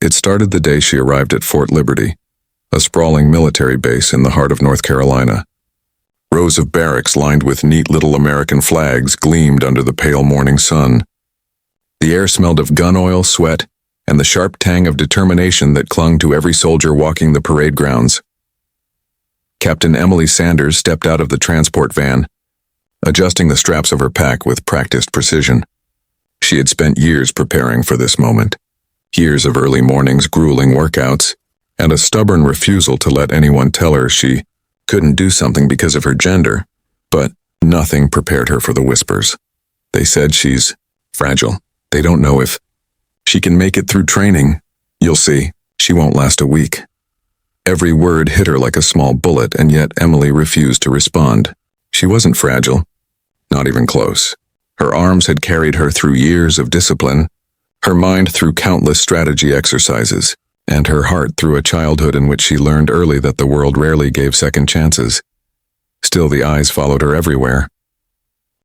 It started the day she arrived at Fort Liberty, a sprawling military base in the heart of North Carolina. Rows of barracks lined with neat little American flags gleamed under the pale morning sun. The air smelled of gun oil, sweat, and the sharp tang of determination that clung to every soldier walking the parade grounds. Captain Emily Sanders stepped out of the transport van, adjusting the straps of her pack with practiced precision. She had spent years preparing for this moment. Years of early mornings, grueling workouts, and a stubborn refusal to let anyone tell her she couldn't do something because of her gender. But nothing prepared her for the whispers. They said she's fragile. They don't know if she can make it through training. You'll see, she won't last a week. Every word hit her like a small bullet, and yet Emily refused to respond. She wasn't fragile, not even close. Her arms had carried her through years of discipline, her mind through countless strategy exercises, and her heart through a childhood in which she learned early that the world rarely gave second chances. Still, the eyes followed her everywhere.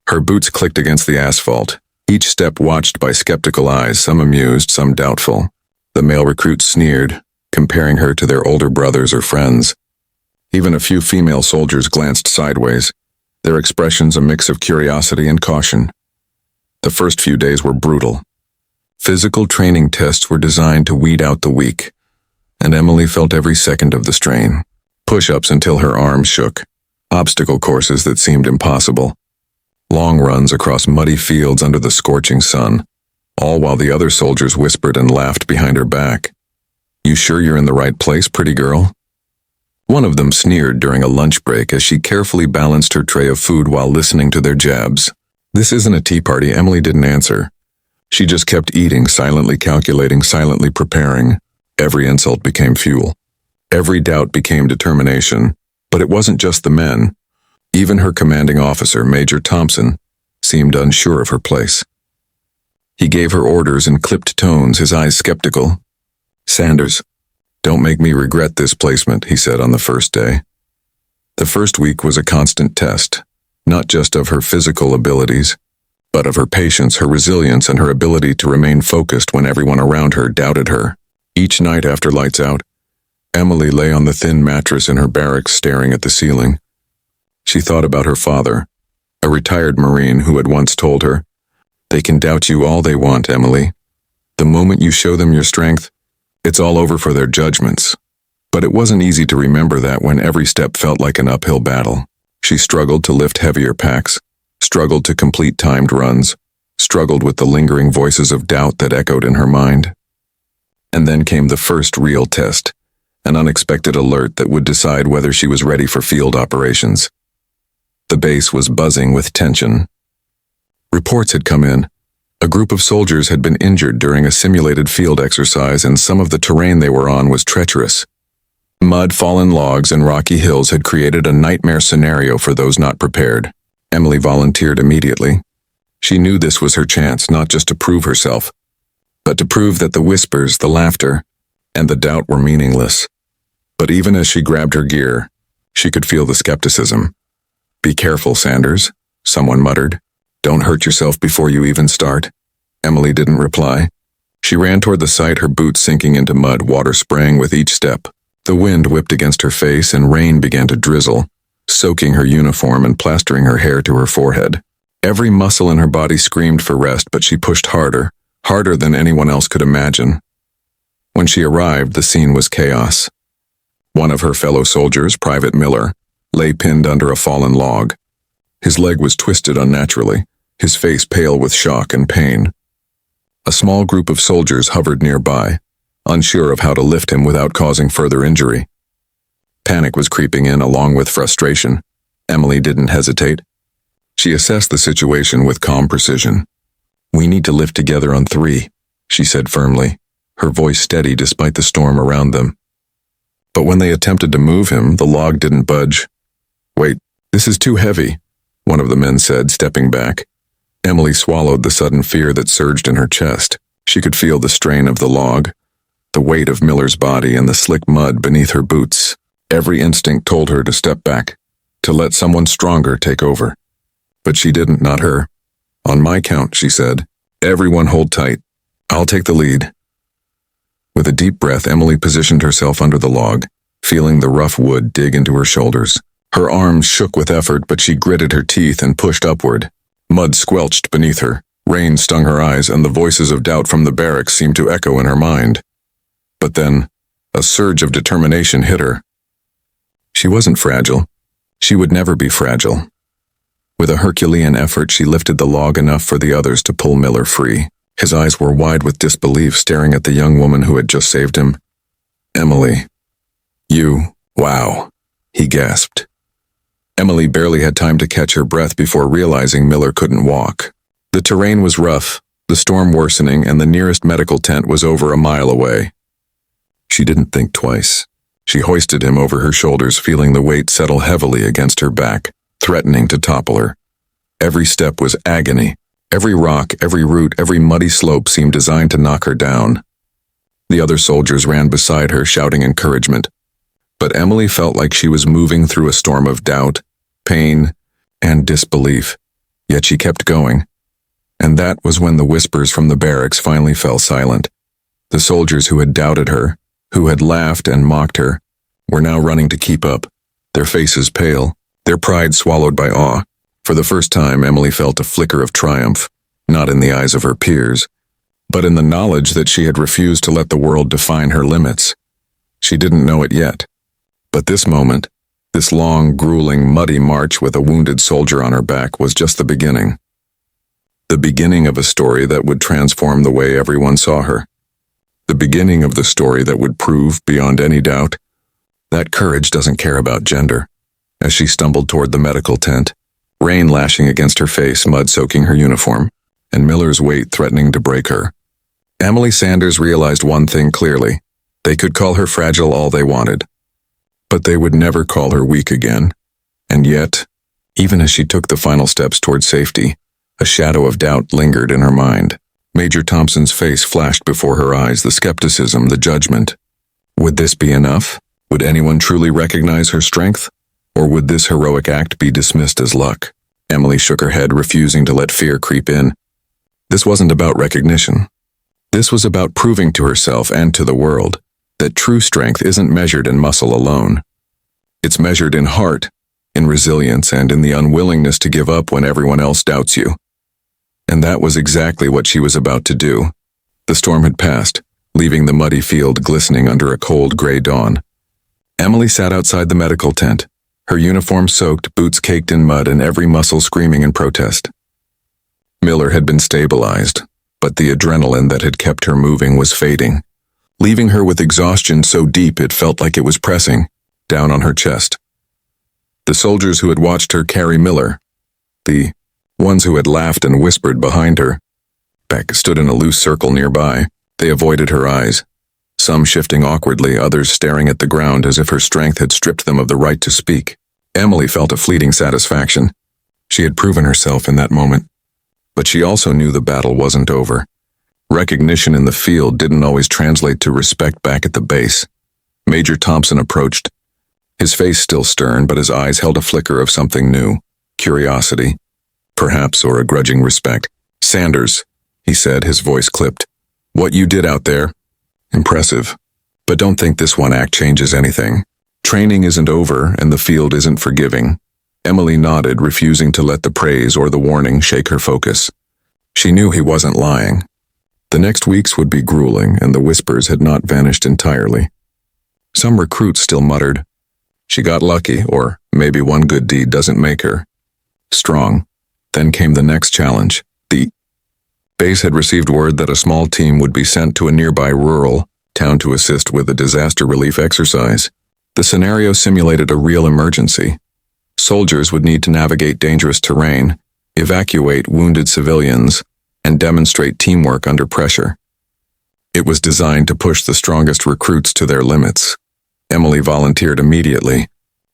Her boots clicked against the asphalt, each step watched by skeptical eyes, some amused, some doubtful. The male recruits sneered, comparing her to their older brothers or friends. Even a few female soldiers glanced sideways, their expressions a mix of curiosity and caution. The first few days were brutal. Physical training tests were designed to weed out the weak, and Emily felt every second of the strain. Push-ups until her arms shook, obstacle courses that seemed impossible, long runs across muddy fields under the scorching sun, all while the other soldiers whispered and laughed behind her back. "You sure you're in the right place, pretty girl?" One of them sneered during a lunch break as she carefully balanced her tray of food while listening to their jabs. "This isn't a tea party," Emily didn't answer. She just kept eating, silently calculating, silently preparing. Every insult became fuel. Every doubt became determination. But it wasn't just the men. Even her commanding officer, Major Thompson, seemed unsure of her place. He gave her orders in clipped tones, his eyes skeptical. "Sanders, don't make me regret this placement," he said on the first day. The first week was a constant test, not just of her physical abilities, but of her patience, her resilience, and her ability to remain focused when everyone around her doubted her. Each night after lights out, Emily lay on the thin mattress in her barracks staring at the ceiling. She thought about her father, a retired Marine who had once told her, "They can doubt you all they want, Emily. The moment you show them your strength, it's all over for their judgments." But it wasn't easy to remember that when every step felt like an uphill battle. She struggled to lift heavier packs, struggled to complete timed runs, struggled with the lingering voices of doubt that echoed in her mind. And then came the first real test, an unexpected alert that would decide whether she was ready for field operations. The base was buzzing with tension. Reports had come in. A group of soldiers had been injured during a simulated field exercise, and some of the terrain they were on was treacherous. Mud, fallen logs, and rocky hills had created a nightmare scenario for those not prepared. Emily volunteered immediately. She knew this was her chance, not just to prove herself, but to prove that the whispers, the laughter, and the doubt were meaningless. But even as she grabbed her gear, she could feel the skepticism. "Be careful, Sanders," someone muttered. "Don't hurt yourself before you even start." Emily didn't reply. She ran toward the site, her boots sinking into mud, water spraying with each step. The wind whipped against her face and rain began to drizzle, soaking her uniform and plastering her hair to her forehead. Every muscle in her body screamed for rest, but she pushed harder, harder than anyone else could imagine. When she arrived, the scene was chaos. One of her fellow soldiers, Private Miller, lay pinned under a fallen log. His leg was twisted unnaturally, his face pale with shock and pain. A small group of soldiers hovered nearby, unsure of how to lift him without causing further injury. Panic was creeping in along with frustration. Emily didn't hesitate. She assessed the situation with calm precision. "We need to lift together on 3, she said firmly, her voice steady despite the storm around them. But when they attempted to move him, the log didn't budge. "Wait, this is too heavy," one of the men said, stepping back. Emily swallowed the sudden fear that surged in her chest. She could feel the strain of the log, the weight of Miller's body, and the slick mud beneath her boots. Every instinct told her to step back, to let someone stronger take over. But she didn't, not her. "On my count," she said. "Everyone hold tight. I'll take the lead." With a deep breath, Emily positioned herself under the log, feeling the rough wood dig into her shoulders. Her arms shook with effort, but she gritted her teeth and pushed upward. Mud squelched beneath her, rain stung her eyes, and the voices of doubt from the barracks seemed to echo in her mind. But then, a surge of determination hit her. She wasn't fragile. She would never be fragile. With a Herculean effort, she lifted the log enough for the others to pull Miller free. His eyes were wide with disbelief, staring at the young woman who had just saved him. "Emily. Wow," he gasped. Emily barely had time to catch her breath before realizing Miller couldn't walk. The terrain was rough, the storm worsening, and the nearest medical tent was over a mile away. She didn't think twice. She hoisted him over her shoulders, feeling the weight settle heavily against her back, threatening to topple her. Every step was agony. Every rock, every root, every muddy slope seemed designed to knock her down. The other soldiers ran beside her, shouting encouragement. But Emily felt like she was moving through a storm of doubt, pain, and disbelief. Yet she kept going. And that was when the whispers from the barracks finally fell silent. The soldiers who had doubted her, who had laughed and mocked her, were now running to keep up, their faces pale, their pride swallowed by awe. For the first time, Emily felt a flicker of triumph, not in the eyes of her peers, but in the knowledge that she had refused to let the world define her limits. She didn't know it yet. But this moment, this long, grueling, muddy march with a wounded soldier on her back was just the beginning. The beginning of a story that would transform the way everyone saw her. The beginning of the story that would prove, beyond any doubt, that courage doesn't care about gender. As she stumbled toward the medical tent, rain lashing against her face, mud soaking her uniform, and Miller's weight threatening to break her, Emily Sanders realized one thing clearly. They could call her fragile all they wanted, but they would never call her weak again. And yet, even as she took the final steps toward safety, a shadow of doubt lingered in her mind. Major Thompson's face flashed before her eyes, the skepticism, the judgment. Would this be enough? Would anyone truly recognize her strength? Or would this heroic act be dismissed as luck? Emily shook her head, refusing to let fear creep in. This wasn't about recognition. This was about proving to herself and to the world that true strength isn't measured in muscle alone. It's measured in heart, in resilience, and in the unwillingness to give up when everyone else doubts you. And that was exactly what she was about to do. The storm had passed, leaving the muddy field glistening under a cold gray dawn. Emily sat outside the medical tent, her uniform soaked, boots caked in mud, and every muscle screaming in protest. Miller had been stabilized, but the adrenaline that had kept her moving was fading, leaving her with exhaustion so deep it felt like it was pressing down on her chest. The soldiers who had watched her carry Miller, the ones who had laughed and whispered behind her, stood in a loose circle nearby. They avoided her eyes, some shifting awkwardly, others staring at the ground as if her strength had stripped them of the right to speak. Emily felt a fleeting satisfaction. She had proven herself in that moment. But she also knew the battle wasn't over. Recognition in the field didn't always translate to respect back at the base. Major Thompson approached, his face still stern, but his eyes held a flicker of something new, curiosity, perhaps, or a grudging respect. "Sanders," he said, his voice clipped. "What you did out there, impressive. But don't think this one act changes anything. Training isn't over, and the field isn't forgiving." Emily nodded, refusing to let the praise or the warning shake her focus. She knew he wasn't lying. The next weeks would be grueling, and the whispers had not vanished entirely. Some recruits still muttered, "She got lucky," or "Maybe one good deed doesn't make her strong." Then came the next challenge. The base had received word that a small team would be sent to a nearby rural town to assist with a disaster relief exercise. The scenario simulated a real emergency. Soldiers would need to navigate dangerous terrain, evacuate wounded civilians, and demonstrate teamwork under pressure. It was designed to push the strongest recruits to their limits. Emily volunteered immediately,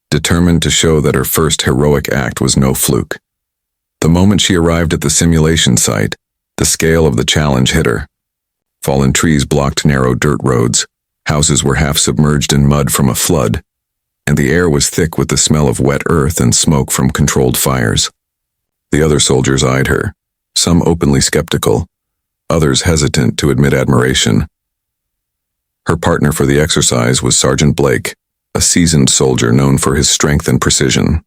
determined to show that her first heroic act was no fluke. The moment she arrived at the simulation site, the scale of the challenge hit her. Fallen trees blocked narrow dirt roads, houses were half submerged in mud from a flood, and the air was thick with the smell of wet earth and smoke from controlled fires. The other soldiers eyed her, some openly skeptical, others hesitant to admit admiration. Her partner for the exercise was Sergeant Blake, a seasoned soldier known for his strength and precision.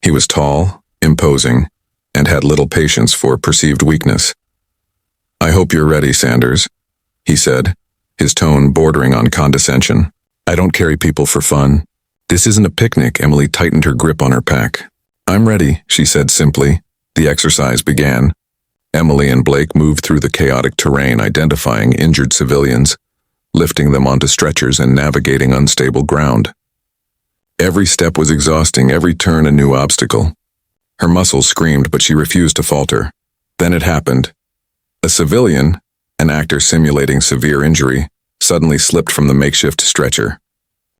He was tall, imposing, and had little patience for perceived weakness. "I hope you're ready, Sanders," he said, his tone bordering on condescension. "I don't carry people for fun. This isn't a picnic." Emily tightened her grip on her pack. "I'm ready," she said simply. The exercise began. Emily and Blake moved through the chaotic terrain, identifying injured civilians, lifting them onto stretchers and navigating unstable ground. Every step was exhausting, every turn a new obstacle. Her muscles screamed, but she refused to falter. Then it happened. A civilian, an actor simulating severe injury, suddenly slipped from the makeshift stretcher.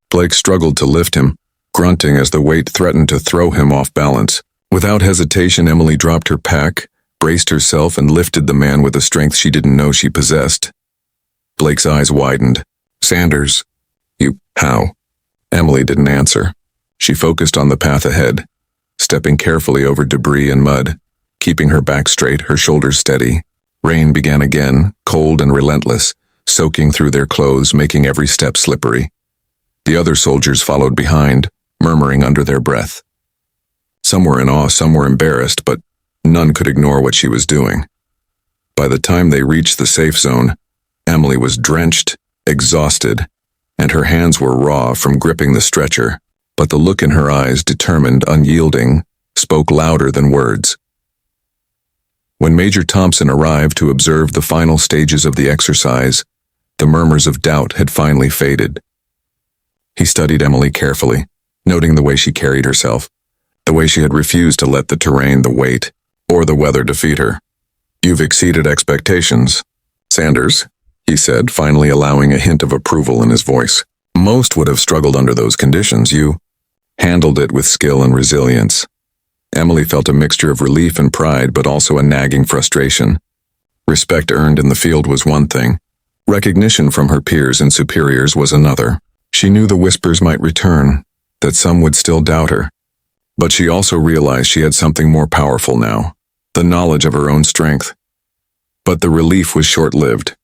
Blake struggled to lift him, grunting as the weight threatened to throw him off balance. Without hesitation, Emily dropped her pack, braced herself, and lifted the man with a strength she didn't know she possessed. Blake's eyes widened. "Sanders, how?" Emily didn't answer. She focused on the path ahead, stepping carefully over debris and mud, keeping her back straight, her shoulders steady. Rain began again, cold and relentless, soaking through their clothes, making every step slippery. The other soldiers followed behind, murmuring under their breath. Some were in awe, some were embarrassed, but none could ignore what she was doing. By the time they reached the safe zone, Emily was drenched, exhausted, and her hands were raw from gripping the stretcher, but the look in her eyes, determined, unyielding, spoke louder than words. When Major Thompson arrived to observe the final stages of the exercise, the murmurs of doubt had finally faded. He studied Emily carefully, noting the way she carried herself, the way she had refused to let the terrain, the weight, or the weather defeat her. "You've exceeded expectations, Sanders," he said, finally allowing a hint of approval in his voice. "Most would have struggled under those conditions. You handled it with skill and resilience." Emily felt a mixture of relief and pride, but also a nagging frustration. Respect earned in the field was one thing. Recognition from her peers and superiors was another. She knew the whispers might return, that some would still doubt her. But she also realized she had something more powerful now, the knowledge of her own strength. But the relief was short-lived.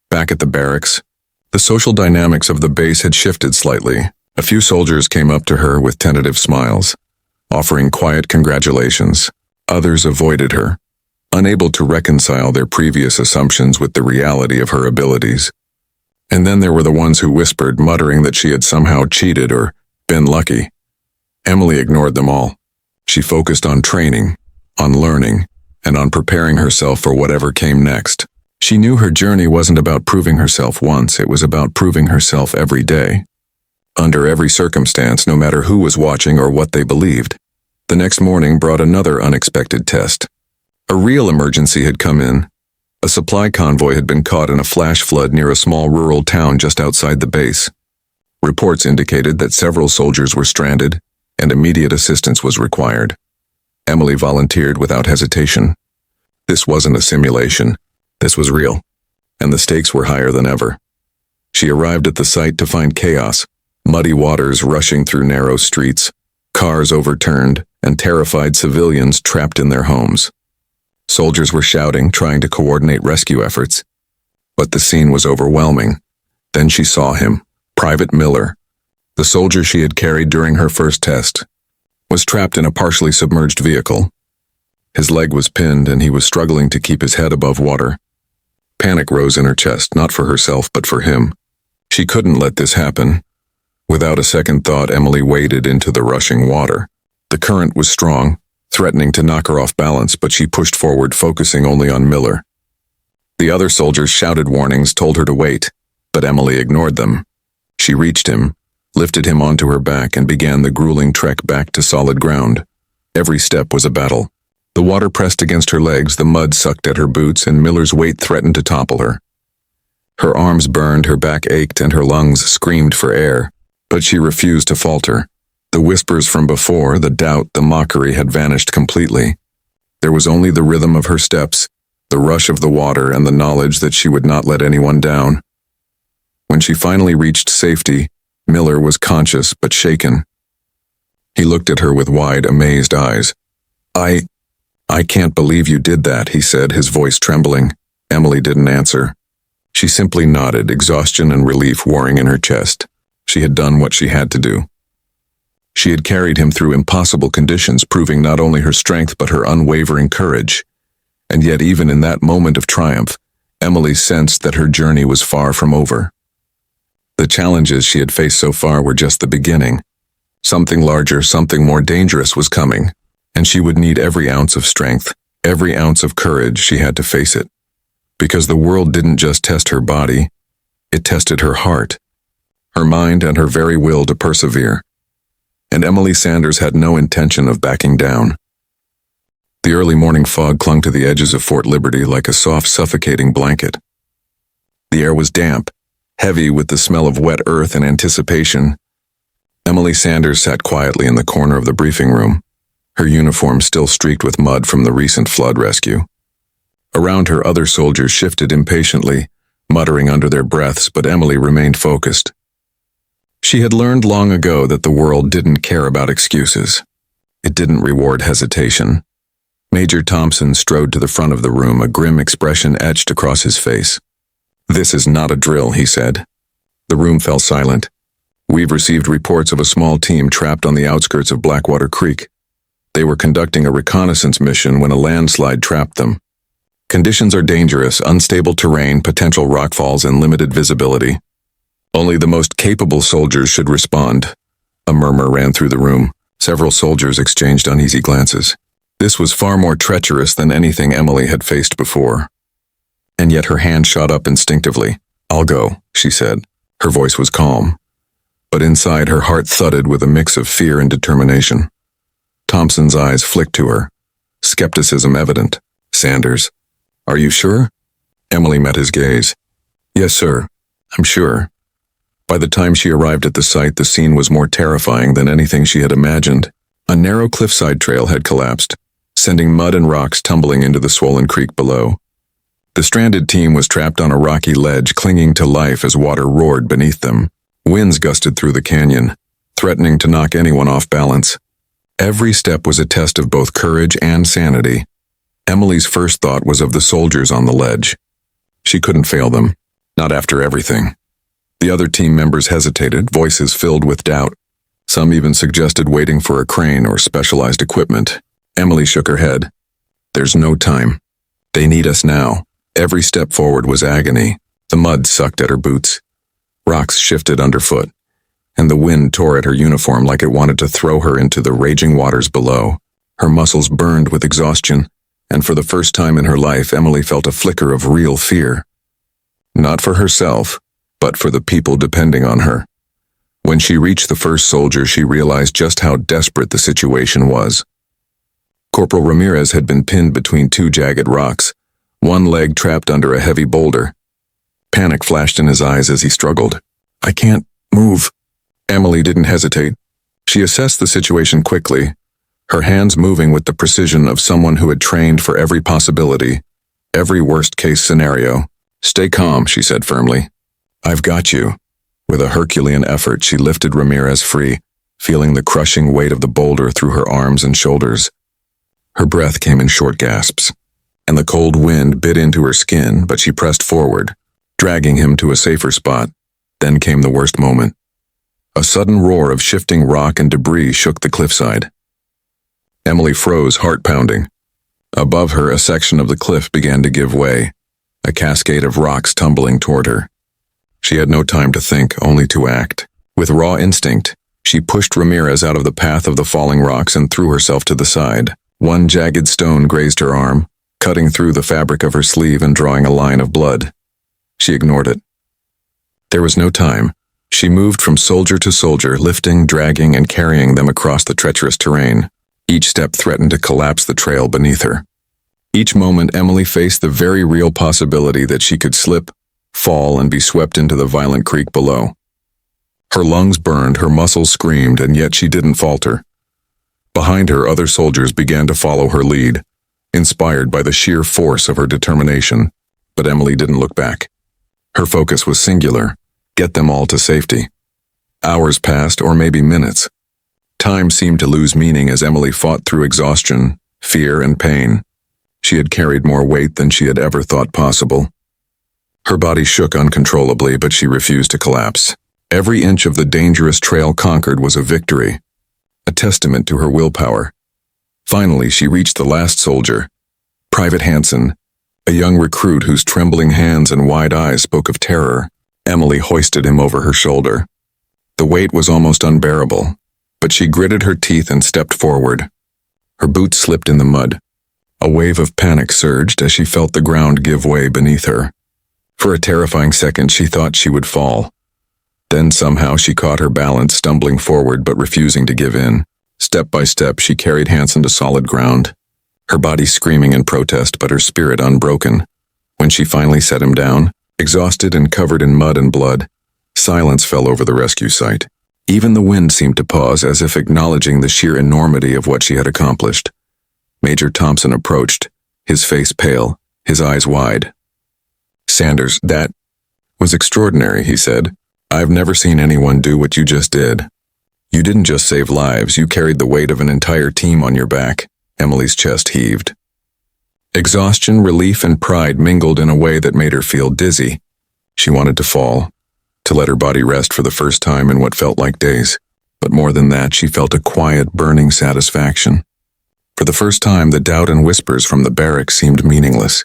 Back at the barracks, the social dynamics of the base had shifted slightly. A few soldiers came up to her with tentative smiles, offering quiet congratulations. Others avoided her, unable to reconcile their previous assumptions with the reality of her abilities. And then there were the ones who whispered, muttering that she had somehow cheated or been lucky. Emily ignored them all. She focused on training, on learning, and on preparing herself for whatever came next. She knew her journey wasn't about proving herself once, it was about proving herself every day. Under every circumstance, no matter who was watching or what they believed. The next morning brought another unexpected test. A real emergency had come in. A supply convoy had been caught in a flash flood near a small rural town just outside the base. Reports indicated that several soldiers were stranded, and immediate assistance was required. Emily volunteered without hesitation. This wasn't a simulation. This was real, and the stakes were higher than ever. She arrived at the site to find chaos, muddy waters rushing through narrow streets, cars overturned, and terrified civilians trapped in their homes. Soldiers were shouting, trying to coordinate rescue efforts. But the scene was overwhelming. Then she saw him, Private Miller, the soldier she had carried during her first test, was trapped in a partially submerged vehicle. His leg was pinned and he was struggling to keep his head above water. Panic rose in her chest, not for herself but for him. She couldn't let this happen. Without a second thought, Emily waded into the rushing water. The current was strong, threatening to knock her off balance, but she pushed forward, focusing only on Miller. The other soldiers shouted warnings, told her to wait, but Emily ignored them. She reached him, lifted him onto her back, and began the grueling trek back to solid ground. Every step was a battle. The water pressed against her legs, the mud sucked at her boots, and Miller's weight threatened to topple her. Her arms burned, her back ached, and her lungs screamed for air. But she refused to falter. The whispers from before, the doubt, the mockery had vanished completely. There was only the rhythm of her steps, the rush of the water, and the knowledge that she would not let anyone down. When she finally reached safety, Miller was conscious but shaken. He looked at her with wide, amazed eyes. I can't believe you did that," he said, his voice trembling. Emily didn't answer. She simply nodded, exhaustion and relief warring in her chest. She had done what she had to do. She had carried him through impossible conditions, proving not only her strength but her unwavering courage. And yet, even in that moment of triumph, Emily sensed that her journey was far from over. The challenges she had faced so far were just the beginning. Something larger, something more dangerous was coming, and she would need every ounce of strength, every ounce of courage she had to face it. Because the world didn't just test her body, it tested her heart, her mind, and her very will to persevere. And Emily Sanders had no intention of backing down. The early morning fog clung to the edges of Fort Liberty like a soft, suffocating blanket. The air was damp, heavy with the smell of wet earth and anticipation. Emily Sanders sat quietly in the corner of the briefing room, her uniform still streaked with mud from the recent flood rescue. Around her, other soldiers shifted impatiently, muttering under their breaths, but Emily remained focused. She had learned long ago that the world didn't care about excuses. It didn't reward hesitation. Major Thompson strode to the front of the room, a grim expression etched across his face. "This is not a drill," he said. The room fell silent. "We've received reports of a small team trapped on the outskirts of Blackwater Creek. They were conducting a reconnaissance mission when a landslide trapped them. Conditions are dangerous, unstable terrain, potential rockfalls, and limited visibility. Only the most capable soldiers should respond." A murmur ran through the room. Several soldiers exchanged uneasy glances. This was far more treacherous than anything Emily had faced before. And yet her hand shot up instinctively. "I'll go," she said. Her voice was calm, but inside her heart thudded with a mix of fear and determination. Thompson's eyes flicked to her, skepticism evident. "Sanders, are you sure?" Emily met his gaze. "Yes, sir, I'm sure." By the time she arrived at the site, the scene was more terrifying than anything she had imagined. A narrow cliffside trail had collapsed, sending mud and rocks tumbling into the swollen creek below. The stranded team was trapped on a rocky ledge, clinging to life as water roared beneath them. Winds gusted through the canyon, threatening to knock anyone off balance. Every step was a test of both courage and sanity. Emily's first thought was of the soldiers on the ledge. She couldn't fail them, not after everything. The other team members hesitated, voices filled with doubt. Some even suggested waiting for a crane or specialized equipment. Emily shook her head. "There's no time. They need us now." Every step forward was agony. The mud sucked at her boots. Rocks shifted underfoot, and the wind tore at her uniform like it wanted to throw her into the raging waters below. Her muscles burned with exhaustion, and for the first time in her life, Emily felt a flicker of real fear. Not for herself, but for the people depending on her. When she reached the first soldier, she realized just how desperate the situation was. Corporal Ramirez had been pinned between two jagged rocks, one leg trapped under a heavy boulder. Panic flashed in his eyes as he struggled. "I can't move." Emily didn't hesitate. She assessed the situation quickly, her hands moving with the precision of someone who had trained for every possibility, every worst-case scenario. "Stay calm," she said firmly. "I've got you." With a Herculean effort, she lifted Ramirez free, feeling the crushing weight of the boulder through her arms and shoulders. Her breath came in short gasps, and the cold wind bit into her skin, but she pressed forward, dragging him to a safer spot. Then came the worst moment. A sudden roar of shifting rock and debris shook the cliffside. Emily froze, heart pounding. Above her, a section of the cliff began to give way, a cascade of rocks tumbling toward her. She had no time to think, only to act. With raw instinct, she pushed Ramirez out of the path of the falling rocks and threw herself to the side. One jagged stone grazed her arm, cutting through the fabric of her sleeve and drawing a line of blood. She ignored it. There was no time. She moved from soldier to soldier, lifting, dragging, and carrying them across the treacherous terrain. Each step threatened to collapse the trail beneath her. Each moment, Emily faced the very real possibility that she could slip, fall, and be swept into the violent creek below. Her lungs burned, her muscles screamed, and yet she didn't falter. Behind her, other soldiers began to follow her lead, inspired by the sheer force of her determination. But Emily didn't look back. Her focus was singular: get them all to safety. Hours passed, or maybe minutes. Time seemed to lose meaning as Emily fought through exhaustion, fear, and pain. She had carried more weight than she had ever thought possible. Her body shook uncontrollably, but she refused to collapse. Every inch of the dangerous trail conquered was a victory, a testament to her willpower. Finally, she reached the last soldier, Private Hansen, a young recruit whose trembling hands and wide eyes spoke of terror. Emily hoisted him over her shoulder. The weight was almost unbearable, but she gritted her teeth and stepped forward. Her boots slipped in the mud. A wave of panic surged as she felt the ground give way beneath her. For a terrifying second, she thought she would fall. Then somehow she caught her balance, stumbling forward but refusing to give in. Step by step, she carried Hansen to solid ground, her body screaming in protest but her spirit unbroken. When she finally set him down, exhausted and covered in mud and blood, silence fell over the rescue site. Even the wind seemed to pause, as if acknowledging the sheer enormity of what she had accomplished. Major Thompson approached, his face pale, his eyes wide. "Sanders, that was extraordinary," he said. "I've never seen anyone do what you just did. You didn't just save lives, you carried the weight of an entire team on your back." Emily's chest heaved. Exhaustion, relief, and pride mingled in a way that made her feel dizzy. She wanted to fall, to let her body rest for the first time in what felt like days. But more than that, she felt a quiet, burning satisfaction. For the first time, the doubt and whispers from the barracks seemed meaningless.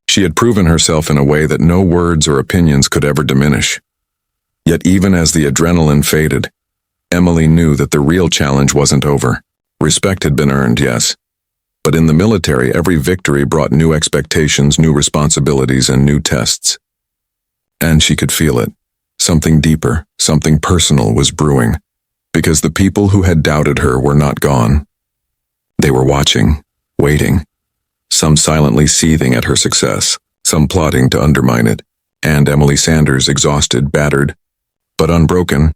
She had proven herself in a way that no words or opinions could ever diminish. Yet even as the adrenaline faded, Emily knew that the real challenge wasn't over. Respect had been earned, yes. But in the military, every victory brought new expectations, new responsibilities, and new tests. And she could feel it. Something deeper, something personal was brewing, because the people who had doubted her were not gone. They were watching, waiting, some silently seething at her success, some plotting to undermine it. And Emily Sanders, exhausted, battered, but unbroken,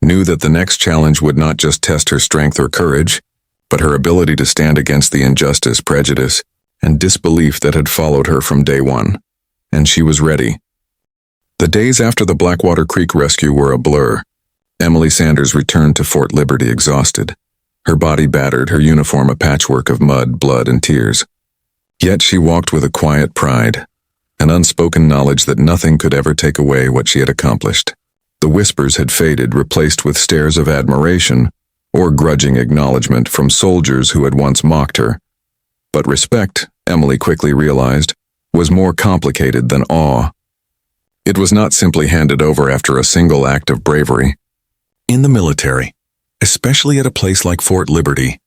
knew that the next challenge would not just test her strength or courage, but her ability to stand against the injustice, prejudice, and disbelief that had followed her from day one. And she was ready. The days after the Blackwater Creek rescue were a blur. Emily Sanders returned to Fort Liberty exhausted, her body battered, her uniform a patchwork of mud, blood, and tears. Yet she walked with a quiet pride, an unspoken knowledge that nothing could ever take away what she had accomplished. The whispers had faded, replaced with stares of admiration or grudging acknowledgement from soldiers who had once mocked her. But respect, Emily quickly realized, was more complicated than awe. It was not simply handed over after a single act of bravery. In the military, especially at a place like Fort Liberty,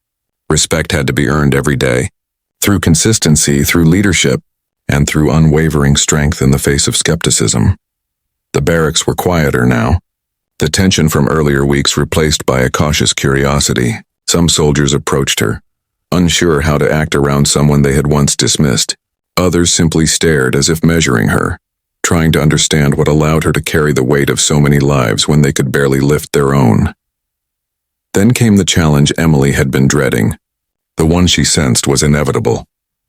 respect had to be earned every day, through consistency, through leadership, and through unwavering strength in the face of skepticism. The barracks were quieter now, the tension from earlier weeks replaced by a cautious curiosity. Some soldiers approached her, unsure how to act around someone they had once dismissed. Others simply stared as if measuring her, trying to understand what allowed her to carry the weight of so many lives when they could barely lift their own. Then came the challenge Emily had been dreading. The one she sensed was inevitable.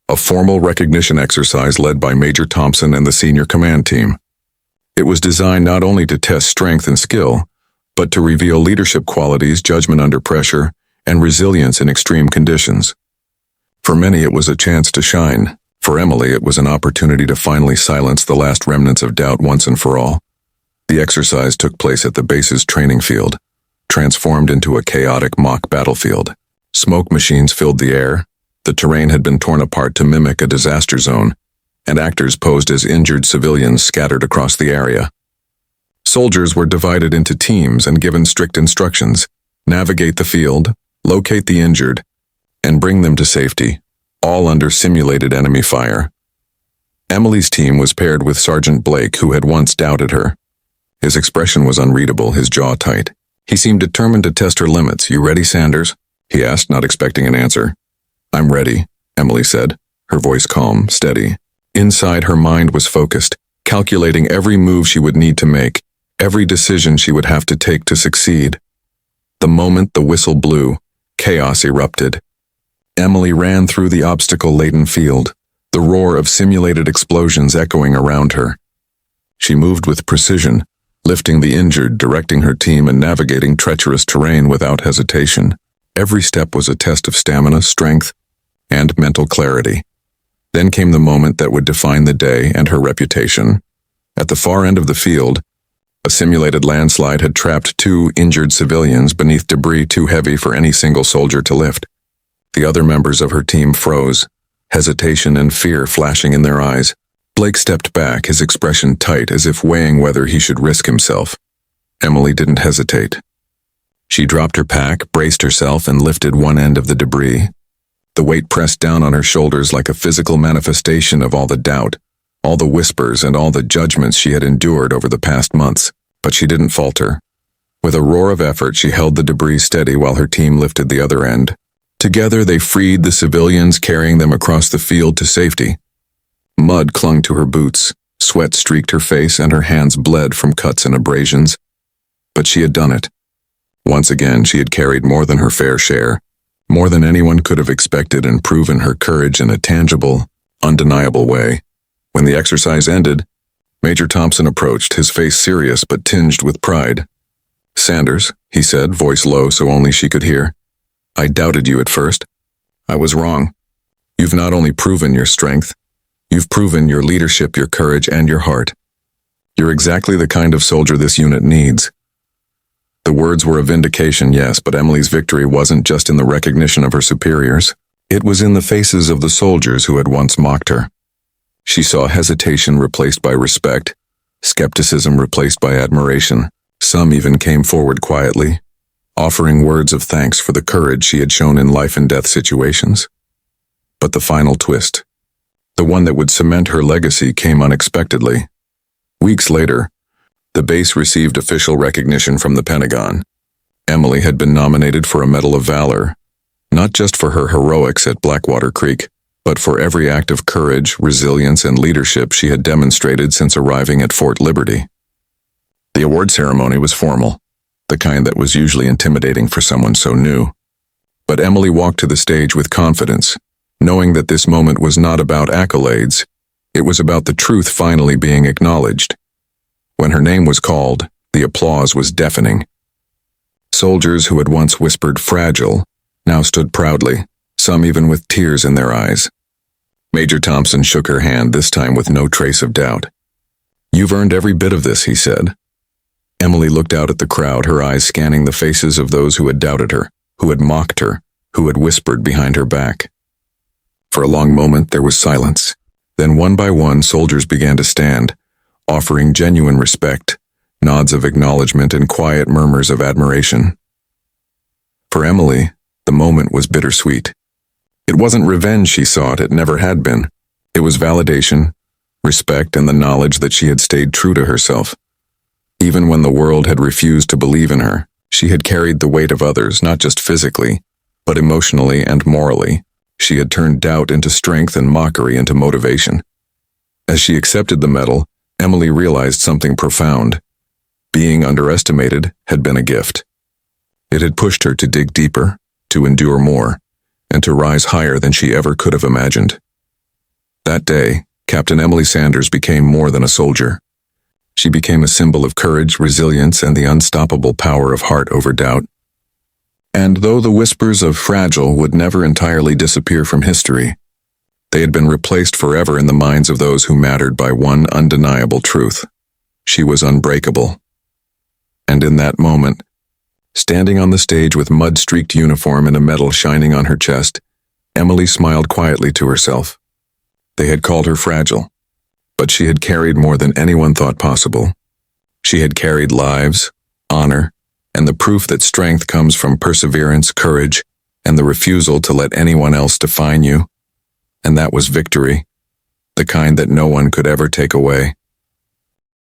A formal recognition exercise led by Major Thompson and the senior command team. It was designed not only to test strength and skill, but to reveal leadership qualities, judgment under pressure, and resilience in extreme conditions. For many, it was a chance to shine. For Emily, it was an opportunity to finally silence the last remnants of doubt once and for all. The exercise took place at the base's training field, transformed into a chaotic mock battlefield. Smoke machines filled the air, the terrain had been torn apart to mimic a disaster zone, and actors posed as injured civilians scattered across the area. Soldiers were divided into teams and given strict instructions: navigate the field, locate the injured, and bring them to safety, all under simulated enemy fire. Emily's team was paired with Sergeant Blake, who had once doubted her. His expression was unreadable, his jaw tight. He seemed determined to test her limits. "You ready, Sanders?" he asked, not expecting an answer. "I'm ready," Emily said, her voice calm, steady. Inside, her mind was focused, calculating every move she would need to make, every decision she would have to take to succeed. The moment the whistle blew, chaos erupted. Emily ran through the obstacle-laden field, the roar of simulated explosions echoing around her. She moved with precision, lifting the injured, directing her team, and navigating treacherous terrain without hesitation. Every step was a test of stamina, strength, and mental clarity. Then came the moment that would define the day and her reputation. At the far end of the field, a simulated landslide had trapped 2 injured civilians beneath debris too heavy for any single soldier to lift. The other members of her team froze, hesitation and fear flashing in their eyes. Blake stepped back, his expression tight, as if weighing whether he should risk himself. Emily didn't hesitate. She dropped her pack, braced herself, and lifted one end of the debris. The weight pressed down on her shoulders like a physical manifestation of all the doubt, all the whispers, and all the judgments she had endured over the past months. But she didn't falter. With a roar of effort, she held the debris steady while her team lifted the other end. Together, they freed the civilians, carrying them across the field to safety. Mud clung to her boots, sweat streaked her face, and her hands bled from cuts and abrasions. But she had done it. Once again, she had carried more than her fair share, more than anyone could have expected, and proven her courage in a tangible, undeniable way. When the exercise ended, Major Thompson approached, his face serious but tinged with pride. "Sanders," he said, voice low so only she could hear. "I doubted you at first. I was wrong. You've not only proven your strength, you've proven your leadership, your courage, and your heart. You're exactly the kind of soldier this unit needs." The words were a vindication, yes, but Emily's victory wasn't just in the recognition of her superiors. It was in the faces of the soldiers who had once mocked her. She saw hesitation replaced by respect, skepticism replaced by admiration. Some even came forward quietly, offering words of thanks for the courage she had shown in life and death situations. But the final twist, the one that would cement her legacy, came unexpectedly. Weeks later, the base received official recognition from the Pentagon. Emily had been nominated for a Medal of Valor, not just for her heroics at Blackwater Creek, but for every act of courage, resilience, and leadership she had demonstrated since arriving at Fort Liberty. The award ceremony was formal, the kind that was usually intimidating for someone so new. But Emily walked to the stage with confidence, knowing that this moment was not about accolades, it was about the truth finally being acknowledged. When her name was called, the applause was deafening. Soldiers who had once whispered "fragile" now stood proudly, some even with tears in their eyes. Major Thompson shook her hand, this time with no trace of doubt. "You've earned every bit of this," he said. Emily looked out at the crowd, her eyes scanning the faces of those who had doubted her, who had mocked her, who had whispered behind her back. For a long moment there was silence. Then one by one soldiers began to stand, offering genuine respect, nods of acknowledgement, and quiet murmurs of admiration. For Emily, the moment was bittersweet. It wasn't revenge she sought, it never had been. It was validation, respect, and the knowledge that she had stayed true to herself. Even when the world had refused to believe in her, she had carried the weight of others, not just physically, but emotionally and morally. She had turned doubt into strength and mockery into motivation. As she accepted the medal, Emily realized something profound. Being underestimated had been a gift. It had pushed her to dig deeper, to endure more, and to rise higher than she ever could have imagined. That day, Captain Emily Sanders became more than a soldier. She became a symbol of courage, resilience, and the unstoppable power of heart over doubt. And though the whispers of "fragile" would never entirely disappear from history, they had been replaced forever in the minds of those who mattered by one undeniable truth. She was unbreakable. And in that moment, standing on the stage with mud-streaked uniform and a medal shining on her chest, Emily smiled quietly to herself. They had called her fragile, but she had carried more than anyone thought possible. She had carried lives, honor, and the proof that strength comes from perseverance, courage, and the refusal to let anyone else define you. And that was victory, the kind that no one could ever take away.